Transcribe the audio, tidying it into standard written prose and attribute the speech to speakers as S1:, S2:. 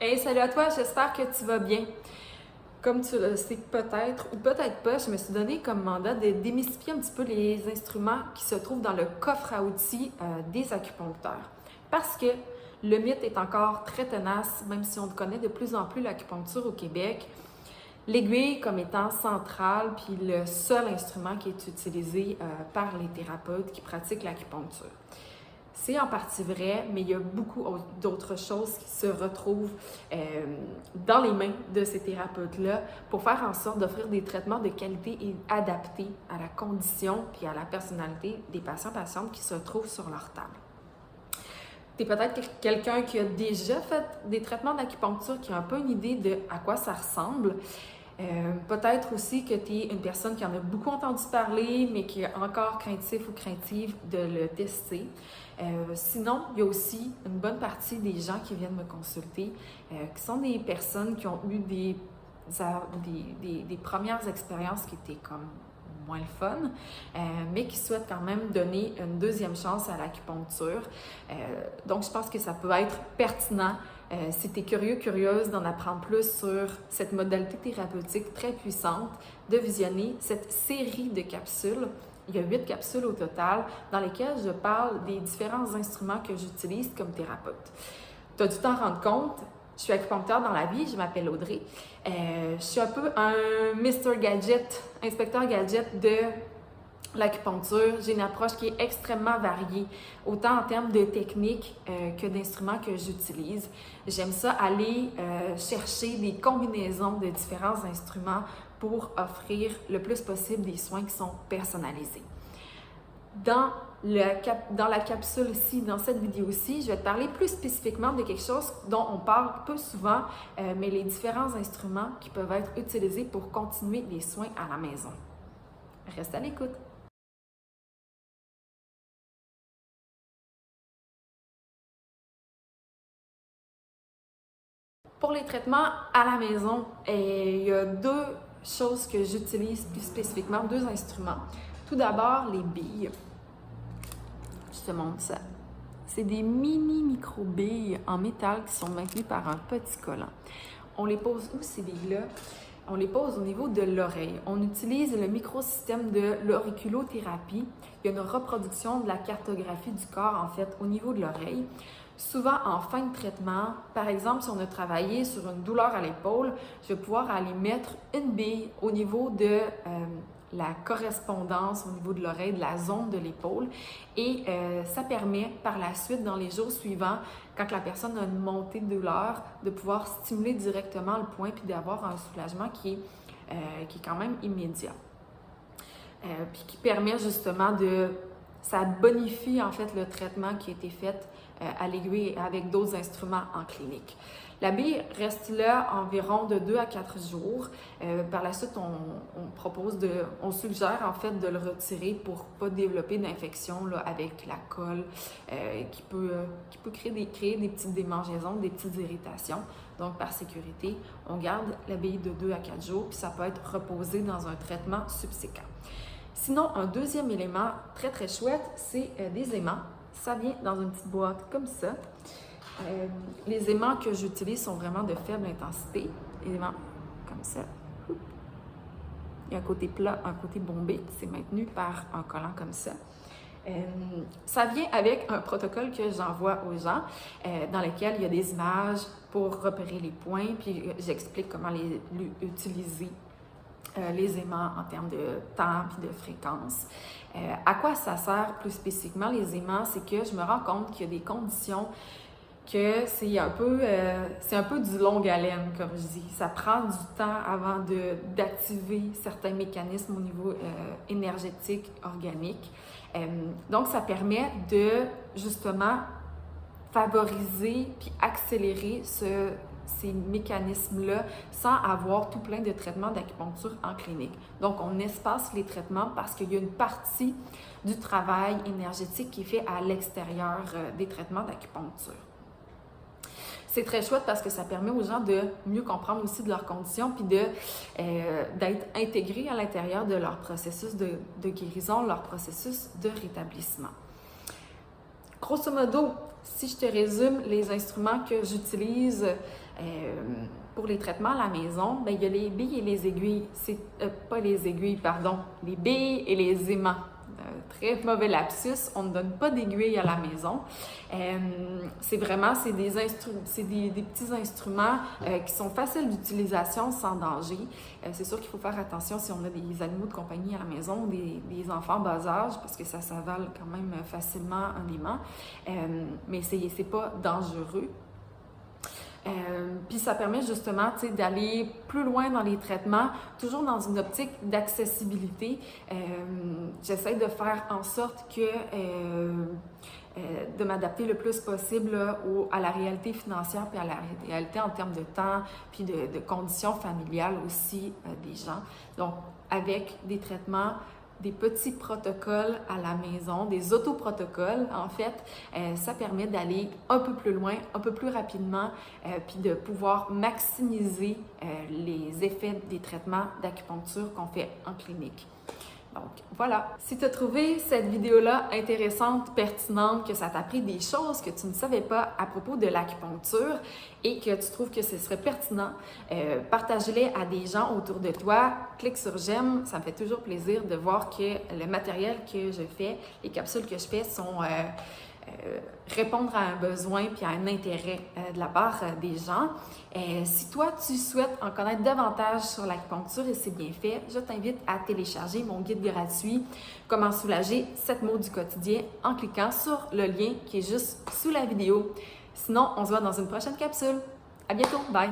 S1: Hey, salut à toi, j'espère que tu vas bien. Comme tu le sais peut-être ou peut-être pas, je me suis donné comme mandat de démystifier un petit peu les instruments qui se trouvent dans le coffre à outils des acupuncteurs. Parce que le mythe est encore très tenace, même si on connaît de plus en plus l'acupuncture au Québec. L'aiguille comme étant centrale, puis le seul instrument qui est utilisé par les thérapeutes qui pratiquent l'acupuncture. C'est en partie vrai, mais il y a beaucoup d'autres choses qui se retrouvent dans les mains de ces thérapeutes-là pour faire en sorte d'offrir des traitements de qualité et adaptés à la condition puis à la personnalité des patients-patientes qui se trouvent sur leur table. Tu es peut-être quelqu'un qui a déjà fait des traitements d'acupuncture, qui a un peu une idée de à quoi ça ressemble. Peut-être aussi que tu es une personne qui en a beaucoup entendu parler, mais qui est encore craintif ou craintive de le tester. Sinon, il y a aussi une bonne partie des gens qui viennent me consulter, qui sont des personnes qui ont eu des premières expériences qui étaient comme moins le fun, mais qui souhaitent quand même donner une deuxième chance à l'acupuncture. Donc, je pense que ça peut être pertinent si tu es curieux, curieuse d'en apprendre plus sur cette modalité thérapeutique très puissante, de visionner cette série de capsules. Il y a 8 capsules au total dans lesquelles je parle des différents instruments que j'utilise comme thérapeute. Tu as dû t'en rendre compte, je suis acupuncteur dans la vie, je m'appelle Audrey. Je suis un peu un Mr. Gadget, inspecteur gadget de l'acupuncture. J'ai une approche qui est extrêmement variée, autant en termes de techniques que d'instruments que j'utilise. J'aime ça aller chercher des combinaisons de différents instruments pour offrir le plus possible des soins qui sont personnalisés. Dans la capsule-ci, dans cette vidéo-ci, je vais te parler plus spécifiquement de quelque chose dont on parle peu souvent, mais les différents instruments qui peuvent être utilisés pour continuer les soins à la maison. Reste à l'écoute! Pour les traitements à la maison, il y a 2 choses que j'utilise plus spécifiquement, 2 instruments. Tout d'abord, les billes. Je te montre ça. C'est des micro-billes en métal qui sont maintenues par un petit collant. On les pose où, ces billes-là? On les pose au niveau de l'oreille. On utilise le microsystème de l'auriculothérapie. Il y a une reproduction de la cartographie du corps, en fait, au niveau de l'oreille. Souvent, en fin de traitement, par exemple, si on a travaillé sur une douleur à l'épaule, je vais pouvoir aller mettre une bille au niveau de la correspondance, au niveau de l'oreille, de la zone de l'épaule. Et ça permet par la suite, dans les jours suivants, quand la personne a une montée de douleur, de pouvoir stimuler directement le point puis d'avoir un soulagement qui est quand même immédiat. Puis qui permet justement ça bonifie en fait le traitement qui a été fait à l'aiguille avec d'autres instruments en clinique. La bille reste là environ de 2 à 4 jours. Par la suite, on suggère en fait de le retirer pour ne pas développer d'infection avec la colle qui peut créer des petites démangeaisons, des petites irritations. Donc, par sécurité, on garde la bille de 2 à 4 jours, puis ça peut être reposé dans un traitement subséquent. Sinon, un deuxième élément très très chouette, c'est des aimants. Ça vient dans une petite boîte comme ça. Les aimants que j'utilise sont vraiment de faible intensité. Les aimants comme ça. Il y a un côté plat, un côté bombé. C'est maintenu par un collant comme ça. Ça vient avec un protocole que j'envoie aux gens dans lequel il y a des images pour repérer les points, puis j'explique comment utiliser les aimants en termes de temps et de fréquence. À quoi ça sert plus spécifiquement les aimants? C'est que je me rends compte qu'il y a des conditions que c'est un peu du longue haleine, comme je dis. Ça prend du temps avant d'activer certains mécanismes au niveau énergétique, organique. Donc, ça permet de, justement, favoriser puis accélérer ces mécanismes-là sans avoir tout plein de traitements d'acupuncture en clinique. Donc, on espace les traitements parce qu'il y a une partie du travail énergétique qui est fait à l'extérieur des traitements d'acupuncture. C'est très chouette parce que ça permet aux gens de mieux comprendre aussi de leurs conditions puis d'être intégrés à l'intérieur de leur processus de guérison, leur processus de rétablissement. Grosso modo, si je te résume les instruments que j'utilise pour les traitements à la maison, bien, il y a les billes et les aiguilles. C'est pas les aiguilles, pardon, les billes et les aimants. Très mauvais lapsus, on ne donne pas d'aiguilles à la maison. C'est des petits instruments qui sont faciles d'utilisation sans danger. C'est sûr qu'il faut faire attention si on a des animaux de compagnie à la maison, des enfants bas âge, parce que ça s'avale quand même facilement un aimant. Mais c'est pas dangereux. Puis ça permet justement d'aller plus loin dans les traitements, toujours dans une optique d'accessibilité. J'essaie de faire en sorte que de m'adapter le plus possible là, à la réalité financière puis à la réalité en termes de temps puis de conditions familiales aussi des gens. Donc avec des traitements, des petits protocoles à la maison, des autoprotocoles en fait, ça permet d'aller un peu plus loin, un peu plus rapidement, puis de pouvoir maximiser les effets des traitements d'acupuncture qu'on fait en clinique. Donc voilà, si tu as trouvé cette vidéo-là intéressante, pertinente, que ça t'a appris des choses que tu ne savais pas à propos de l'acupuncture et que tu trouves que ce serait pertinent, partage-les à des gens autour de toi, clique sur j'aime, ça me fait toujours plaisir de voir que le matériel que je fais, les capsules que je fais sont répondre à un besoin puis à un intérêt de la part des gens. Si toi, tu souhaites en connaître davantage sur l'acupuncture et c'est bien fait, je t'invite à télécharger mon guide gratuit « Comment soulager 7 maux du quotidien » en cliquant sur le lien qui est juste sous la vidéo. Sinon, on se voit dans une prochaine capsule. À bientôt! Bye!